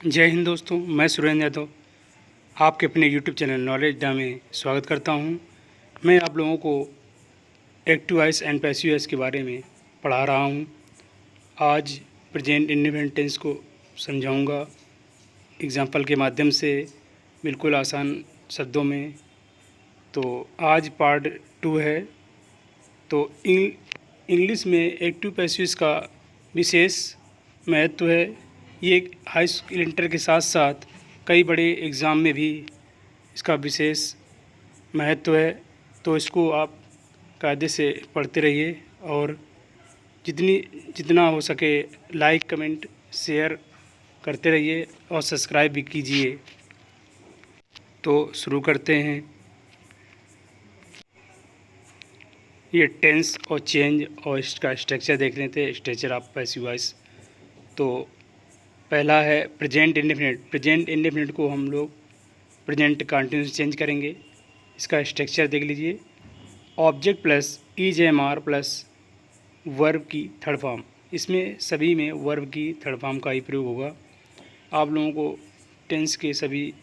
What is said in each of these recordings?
जय हिंद दोस्तों, मैं सुरेंद्र यादव आपके अपने यूट्यूब चैनल नॉलेज डा में स्वागत करता हूं। मैं आप लोगों को active voice and passive voice के बारे में पढ़ा रहा हूं। आज प्रेजेंट इंडेफिनिट टेंस को समझाऊंगा एग्जांपल के माध्यम से, बिल्कुल आसान शब्दों में। तो आज पार्ट 2 है। तो इंग्लिश में एक्टिव पैसिव वॉइस का विशेष महत्व है। ये हाई स्कूल इंटर के साथ साथ कई बड़े एग्ज़ाम में भी इसका विशेष महत्व है। तो इसको आप कायदे से पढ़ते रहिए और जितना हो सके लाइक, कमेंट, शेयर करते रहिए और सब्सक्राइब भी कीजिए। तो शुरू करते हैं। ये टेंस और चेंज और इसका स्ट्रक्चर देख रहे थे, स्ट्रक्चर ऑफ पैसिव वॉइस। तो पहला है प्रेजेंट इंडेफिनिट। प्रेजेंट इंडेफिनिट को हम लोग प्रेजेंट कंटिन्यूस चेंज करेंगे। इसका स्ट्रक्चर देख लीजिए। Object plus is am are plus verb की थर्ड फॉर्म। इसमें सभी में वर्ब की थर्ड फॉर्म का ही प्रयोग होगा। आप लोगों को टेंस के सभी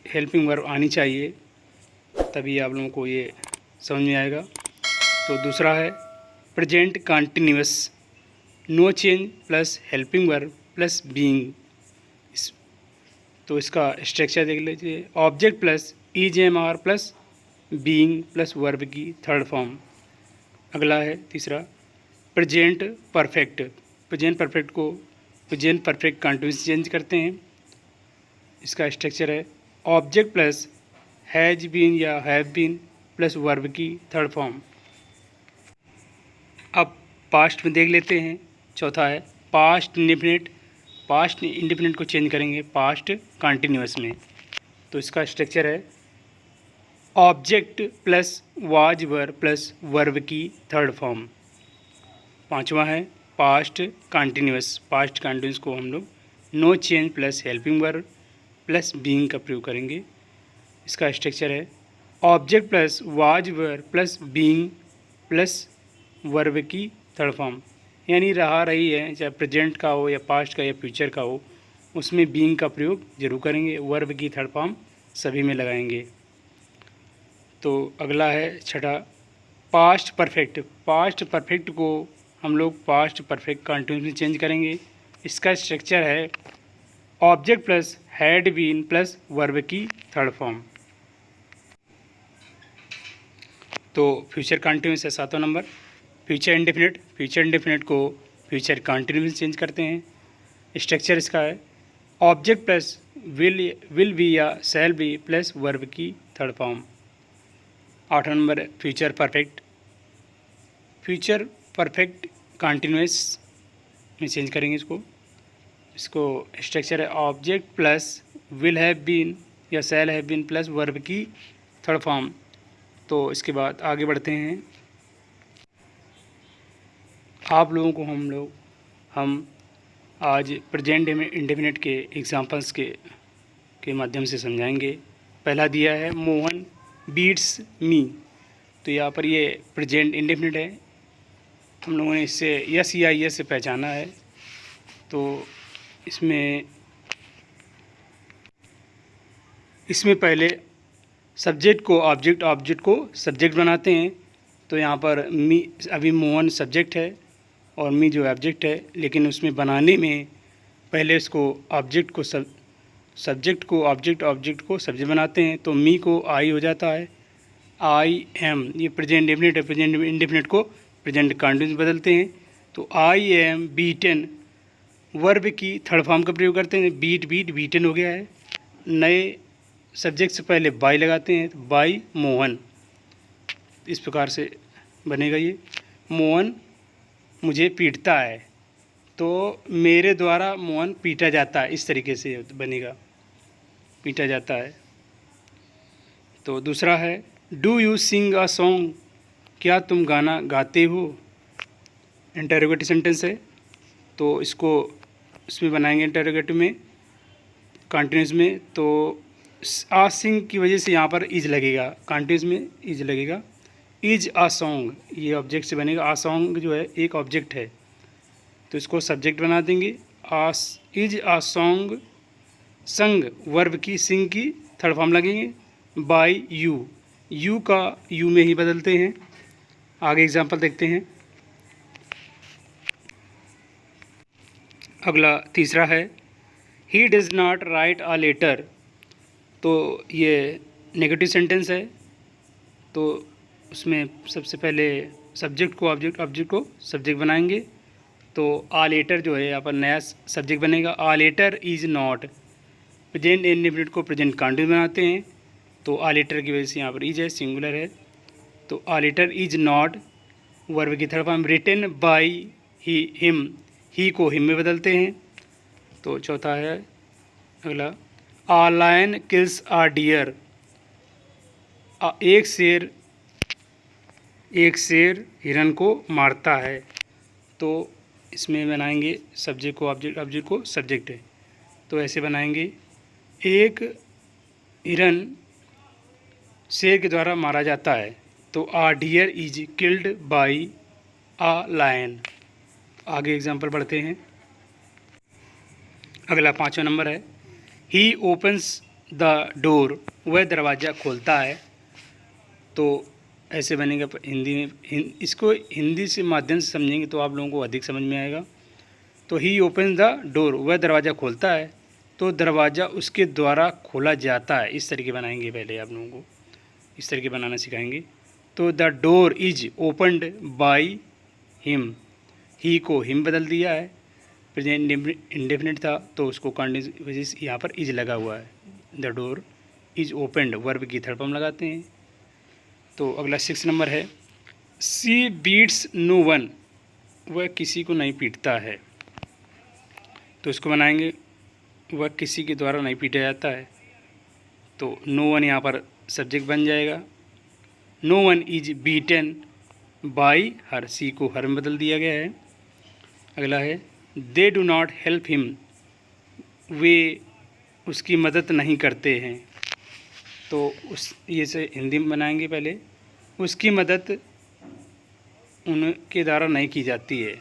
हेल्पिंग वर्ब आनी चाहिए, तभी आप लोगों को ये समझ में आएगा। तो दूसरा है present continuous, no change plus helping verb plus being. तो इसका स्ट्रक्चर देख लीजिए। Object plus is am are plus being plus verb की थर्ड फॉर्म। अगला है तीसरा प्रेजेंट परफेक्ट। प्रेजेंट परफेक्ट को प्रेजेंट परफेक्ट कंटिन्यूस चेंज करते हैं। इसका स्ट्रक्चर है ऑब्जेक्ट प्लस हैज बीन या हैव बीन प्लस वर्ब की थर्ड फॉर्म। अब पास्ट में देख लेते हैं। चौथा है पास्ट इंडेफिनिट। पास्ट इंडेफिनिट को चेंज करेंगे पास्ट कंटिन्यूअस में। तो इसका स्ट्रक्चर है object plus was were plus verb की थर्ड फॉर्म। पांचवा है पास्ट कंटिन्यूअस। पास्ट कंटिन्यूअस को हम लोग no change plus helping verb plus being का प्रयोग करेंगे। इसका स्ट्रक्चर है object plus was were plus being plus verb की थर्ड फॉर्म। यानी रहा रही है, चाहे प्रेजेंट का हो या पास्ट का या फ्यूचर का हो, उसमें बीइंग का प्रयोग जरूर करेंगे। वर्ब की थर्ड फॉर्म सभी में लगाएंगे। तो अगला है छठा पास्ट परफेक्ट। पास्ट परफेक्ट को हम लोग पास्ट परफेक्ट कंटिन्यूस में चेंज करेंगे। इसका स्ट्रक्चर है object plus had been plus verb की थर्ड फॉर्म। तो फ्यूचर कंटिन्यूस है सातवां number. Future indefinite. Future indefinite को फ्यूचर कंटिन्यूस चेंज करते हैं। स्ट्रक्चर इसका है ऑब्जेक्ट प्लस विल बी या शैल बी प्लस वर्ब की थर्ड फॉर्म। आठवां number future perfect. Future perfect continuous में चेंज करेंगे इसको स्ट्रक्चर है object plus will have been या shall have been plus verb की थर्ड फॉर्म। तो इसके बाद आगे बढ़ते हैं। आप लोगों को हम आज प्रेजेंट इंडेफिनिट के एग्जांपल्स के माध्यम से समझाएंगे। पहला दिया है मोहन बीट्स मी। तो यहाँ पर ये प्रेजेंट इंडेफिनिट है। हम लोगों ने इससे यस या यस से पहचाना है। तो इसमें पहले सब्जेक्ट को ऑब्जेक्ट, ऑब्जेक्ट को सब्जेक्ट बनाते हैं। तो यहाँ पर मी, अभी मोहन सब्जेक्ट है और मी जो ऑब्जेक्ट है, लेकिन उसमें बनाने में पहले इसको ऑब्जेक्ट को सब्जेक्ट को ऑब्जेक्ट, ऑब्जेक्ट को सब्जेक्ट बनाते हैं। तो मी को आई हो जाता है, आई एम। ये प्रेजेंट इंडेफिनिट है। प्रेजेंट इंडेफिनिट को प्रेजेंट कंटिन्यूस बदलते हैं। तो आई एम बीटन, वर्ब की थर्ड फॉर्म का प्रयोग करते हैं। बीटन हो गया है। नए सब्जेक्ट से पहले बाई लगाते हैं, तो बाई मोहन। इस प्रकार से बनेगा ये। मोहन मुझे पीटता है, तो मेरे द्वारा मोहन पीटा जाता है। इस तरीके से बनेगा, पीटा जाता है। तो दूसरा है do you sing a song. क्या तुम गाना गाते हो। इंटरोगेटिव सेंटेंस है। तो इसमें बनाएंगे इंटरोगेटिव में, कंटिन्यूस में। तो आ सिंग की वजह से यहाँ पर इज लगेगा, कंटिन्यूस में इज लगेगा। इज आ सॉन्ग ये ऑब्जेक्ट से बनेगा। आ सॉन्ग जो है एक ऑब्जेक्ट है, तो इसको सब्जेक्ट बना देंगे। आ सॉन्ग संग वर्ब की सिंग की थर्ड फॉर्म लगेंगे बाय यू का यू में ही बदलते हैं। आगे एग्जांपल देखते हैं। अगला तीसरा है he does not write a letter. तो ये नेगेटिव सेंटेंस है, तो उसमें सबसे पहले सब्जेक्ट को ऑब्जेक्ट, ऑब्जेक्ट को सब्जेक्ट बनाएंगे। तो आ लेटर जो है यहाँ पर नया सब्जेक्ट बनेगा। A letter is not, present indefinite को प्रेजेंट कंटिन्यूस बनाते हैं। तो आ लेटर की वजह से यहाँ पर इज है, सिंगुलर है। तो a letter is not verb की third form written by him, he को हिम में बदलते हैं। तो चौथा है अगला a lion kills a deer. एक शेर हिरन को मारता है। तो इसमें बनाएंगे सब्जेक्ट को ऑब्जेक्ट, ऑब्जेक्ट को सब्जेक्ट है। तो ऐसे बनाएंगे एक हिरन शेर के द्वारा मारा जाता है। तो a deer is killed by a lion. आगे एग्जांपल पढ़ते हैं। अगला 5वां नंबर है ही ओपन्स द डोर, वह दरवाज़ा खोलता है। तो ऐसे बनेगा हिंदी में, इसको हिंदी से माध्यम से समझेंगे तो आप लोगों को अधिक समझ में आएगा। तो ही ओपन्स द डोर, वह दरवाज़ा खोलता है। तो दरवाज़ा उसके द्वारा खोला जाता है। इस तरीके बनाएंगे, पहले आप लोगों को इस तरीके बनाना सिखाएंगे। तो the door is opened by him, he को हिम बदल दिया है। प्रेजेंट इंडेफिनिट था तो उसको कंटिन्यूस वजह से यहाँ पर इज लगा हुआ है। The door is opened verb की थर्ड फॉर्म लगाते हैं। तो अगला 6 नंबर है सी बीट्स नो वन, वह किसी को नहीं पीटता है। तो इसको बनाएंगे वह किसी के द्वारा नहीं पीटा जाता है। तो नो वन यहाँ पर सब्जेक्ट बन जाएगा। No one is beaten by her, she को हर में बदल दिया गया है। अगला है they do not help him, वे उसकी मदद नहीं करते हैं। तो उस ये से हिंदी में बनाएंगे। पहले उसकी मदद उनके द्वारा नहीं की जाती है।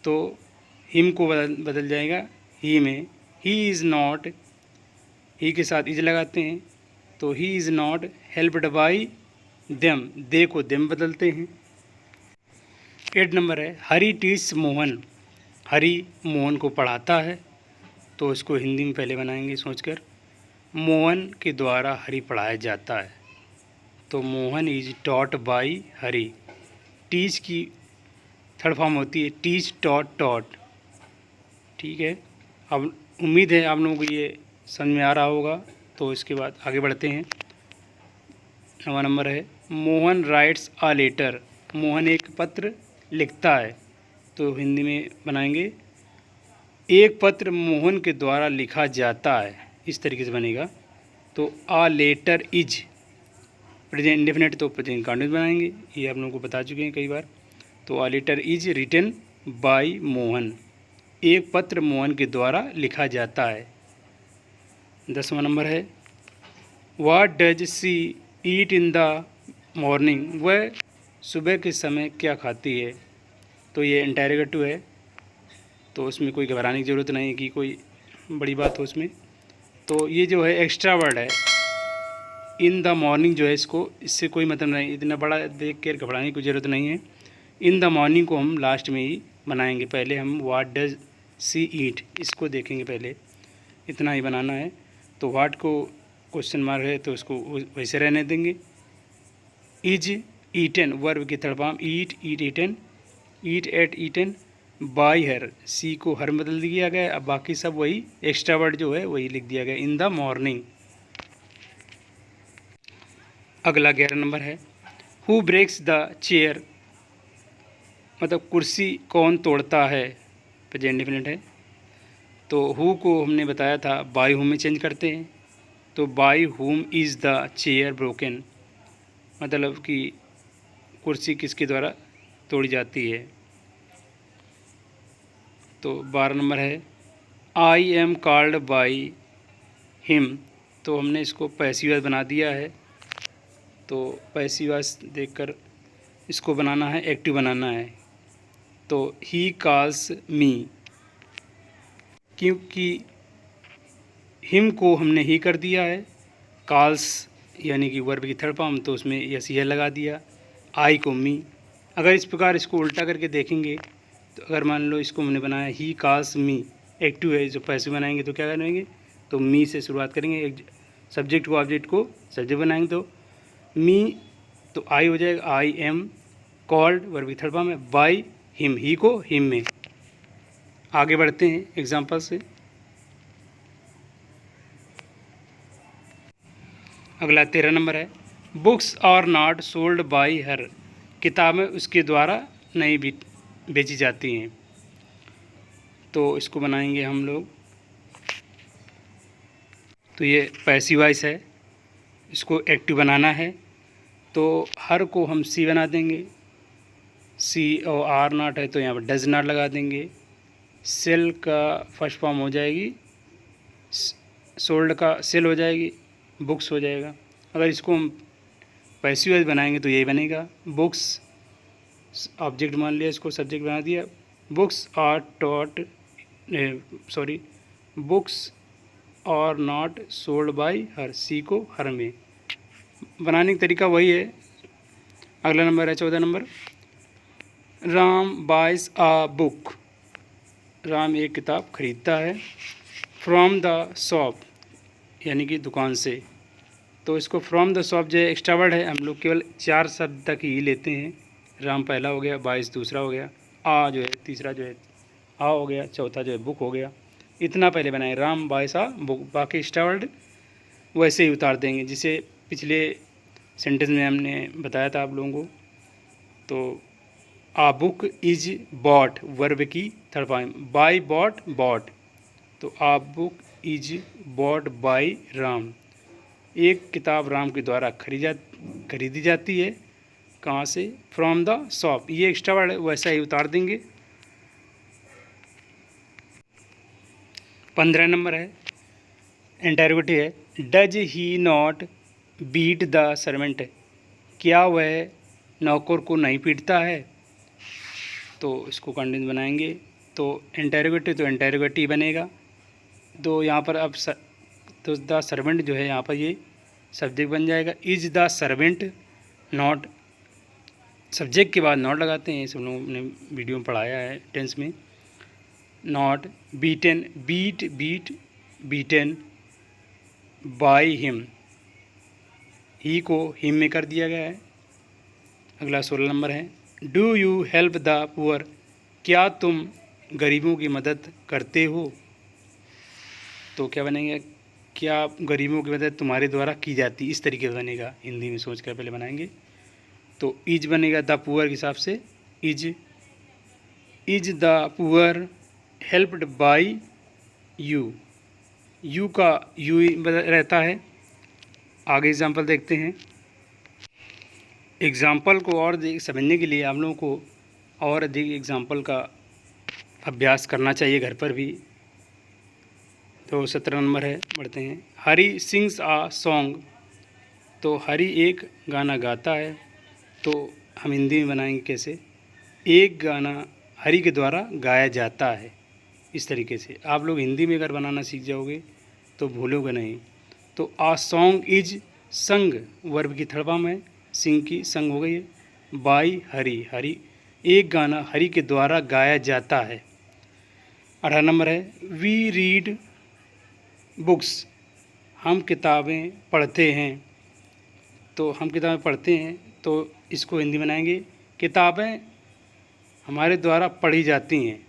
तो हिम को बदल जाएगा ही में। ही इज़ नॉट, ही के साथ इज लगाते हैं। तो he is not helped by them, they को देम बदलते हैं। 8 नंबर है हरी टीच मोहन, हरी मोहन को पढ़ाता है। तो इसको हिंदी में पहले बनाएंगे सोचकर। मोहन के द्वारा हरी पढ़ाया जाता है। तो Mohan is taught by Hari, teach की थर्ड फॉर्म होती है टीच टॉट टॉट। ठीक है, अब उम्मीद है आप लोगों को ये समझ में आ रहा होगा। तो इसके बाद आगे बढ़ते हैं। 9वां नंबर है Mohan writes a letter, Mohan एक पत्र लिखता है। तो हिंदी में बनाएंगे एक पत्र मोहन के द्वारा लिखा जाता है। इस तरीके से बनेगा। तो a letter is present indefinite, तो प्रेजेंट कंटिन्यूस बनाएंगे, ये आप लोगों को बता चुके हैं कई बार। तो a letter is written by Mohan, एक पत्र मोहन के द्वारा लिखा जाता है। 10वां नंबर है what does she eat in the morning, वह सुबह के समय क्या खाती है। तो ये इंटेरोगेटिव है, तो उसमें कोई घबराने की ज़रूरत नहीं है कि कोई बड़ी बात हो उसमें। तो ये जो है एक्स्ट्रा वर्ड है इन द मॉर्निंग जो है, इससे कोई मतलब नहीं, इतना बड़ा देख कर घबराने की ज़रूरत नहीं है। इन द मॉर्निंग को हम लास्ट में ही बनाएंगे। पहले हम व्हाट डज सी ईट इसको देखेंगे, पहले इतना ही बनाना है। तो व्हाट को क्वेश्चन मार्क है तो उसको वैसे रहने देंगे। इज ईटन वर्ब की third form eat, eat eaten, eat ate eaten by her, she को हर बदल दिया गया। अब बाकी सब वही एक्स्ट्रा वर्ड जो है वही लिख दिया गया इन द मॉर्निंग। अगला 11 नंबर है हु ब्रेक्स द चेयर, मतलब कुर्सी कौन तोड़ता है, प्रेजेंट इंडेफिनिट है। तो हु को हमने बताया था बाय हुम में चेंज करते हैं। तो by whom is the chair broken, मतलब कि कुर्सी किसके द्वारा तोड़ी जाती है। तो 12 नंबर है I am called by him, तो हमने इसको पैसिव वॉइस बना दिया है। तो पैसिव वॉइस देखकर इसको बनाना है, एक्टिव बनाना है। तो ही कॉल्स मी, क्योंकि हिम को हमने ही कर दिया है, कॉल्स यानी कि वर्ब की थर्ड फॉर्म, तो उसमें यस यह लगा दिया, आई को मी। अगर इस प्रकार इसको उल्टा करके देखेंगे तो अगर मान लो इसको हमने बनाया ही कॉल्स मी, एक्टिव है, जो पैसिव बनाएंगे तो क्या करेंगे, तो मी से शुरुआत करेंगे, एक सब्जेक्ट को ऑब्जेक्ट को सब्जेक्ट बनाएंगे तो मी, तो आई हो जाएगा, आई एम कॉल्ड वर्ब की थर्ड फॉर्म है, बाय हिम, ही को हिम में। आगे बढ़ते हैं एग्जांपल से। अगला 13 नंबर है, books are not sold by her, किताबें उसके द्वारा नहीं बेची जाती हैं। तो इसको बनाएंगे हम लोग, तो ये पैसिव वॉइस है, इसको एक्टिव बनाना है, तो हर को हम सी बना देंगे, सी और आर नॉट है तो यहाँ पर डज नॉट लगा देंगे, सेल का फर्स्ट फॉर्म हो जाएगी, सोल्ड का सेल हो जाएगी, बुक्स हो जाएगा। अगर इसको हम पैसिव वॉइस बनाएंगे तो यही बनेगा, बुक्स ऑब्जेक्ट मान लिया, इसको सब्जेक्ट बना दिया, books are taught books are not sold by her, she को हर में। बनाने का तरीका वही है। अगला नंबर है 14 नंबर, राम बाइज आ बुक, राम एक किताब खरीदता है, फ्रॉम द शॉप यानी कि दुकान से। तो इसको फ्रॉम द शॉप जो है एक्स्ट्रा वर्ड है, हम लोग केवल 4 शब्द तक ही लेते हैं। राम पहला हो गया, बाइस दूसरा हो गया, आ जो है तीसरा जो है आ हो गया, चौथा जो है बुक हो गया। इतना पहले बनाए, राम बाइस आ बुक, बाकी एक्स्ट्रा वर्ड वैसे ही उतार देंगे जिसे पिछले सेंटेंस में हमने बताया था आप लोगों को। तो a book is bought verb की third form, by bought bought, तो a book is bought by Ram, एक किताब राम के द्वारा खरीदी जाती है, कहाँ से, फ्रॉम द शॉप। ये एक्स्ट्रा वर्ड है वैसा ही उतार देंगे। 15 नंबर है, इंटरोगेटिव है, does he not beat the servant, क्या वह नौकर को नहीं पीटता है। तो इसको कंटिन्यू बनाएंगे, तो इंटरोगेटिव तो इंटरोगेटिव बनेगा, तो यहाँ पर अब तो द सर्वेंट जो है यहाँ पर ये सब्जेक्ट बन जाएगा, is the servant not, subject के बाद नॉट लगाते हैं, सब लोगों ने वीडियो में पढ़ाया है टेंस में। Not beaten, beaten by him, he को हिम में कर दिया गया है। अगला 16 नंबर है, do you help the poor, क्या तुम गरीबों की मदद करते हो। तो क्या बनेगा, क्या गरीबों की मदद तुम्हारे द्वारा की जाती, इस तरीके से बनेगा, हिंदी में सोच कर पहले बनाएंगे। तो इज बनेगा द पुअर के हिसाब से, is the poor helped bye you, you का यू रहता है। आगे एग्जाम्पल देखते हैं। एग्ज़ाम्पल को और समझने के लिए आप लोगों को और अधिक एग्ज़ाम्पल का अभ्यास करना चाहिए घर पर भी। तो 17 नंबर है, बढ़ते हैं। हरी सिंग्स आ सॉन्ग, तो हरी एक गाना गाता है, तो हम हिंदी में बनाएंगे कैसे, एक गाना हरी के द्वारा गाया जाता है। इस तरीके से आप लोग हिंदी में अगर बनाना सीख जाओगे तो भूलोगे नहीं। तो आ सॉन्ग इज संग वर्ब की थर्ड फॉर्म है, सिंग की संग हो गई है, बाय हरी, हरी एक गाना हरी के द्वारा गाया जाता है। 18 नंबर है, वी रीड बुक्स, हम किताबें पढ़ते हैं, तो हम किताबें पढ़ते हैं, तो इसको हिंदी बनाएंगे, किताबें हमारे द्वारा पढ़ी जाती हैं।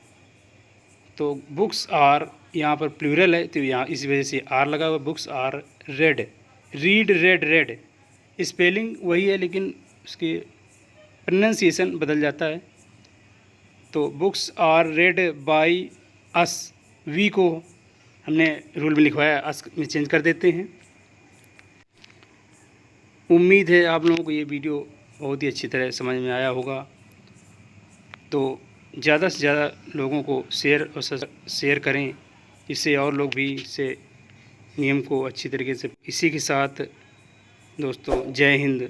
तो बुक्स आर यहाँ पर प्लूरल है, तो यहाँ इस वजह से आर लगा हुआ, books are read, read read read, spelling वही है लेकिन उसकी प्रोनाउंसिएशन बदल जाता है। तो books are read by us, we को हमने रूल में लिखवाया, अस में चेंज कर देते हैं। उम्मीद है आप लोगों को ये वीडियो बहुत ही अच्छी तरह समझ में आया होगा। तो ज़्यादा से ज़्यादा लोगों को शेयर करें, इससे और लोग भी इससे नियम को अच्छी तरीके से। इसी के साथ दोस्तों, जय हिंद।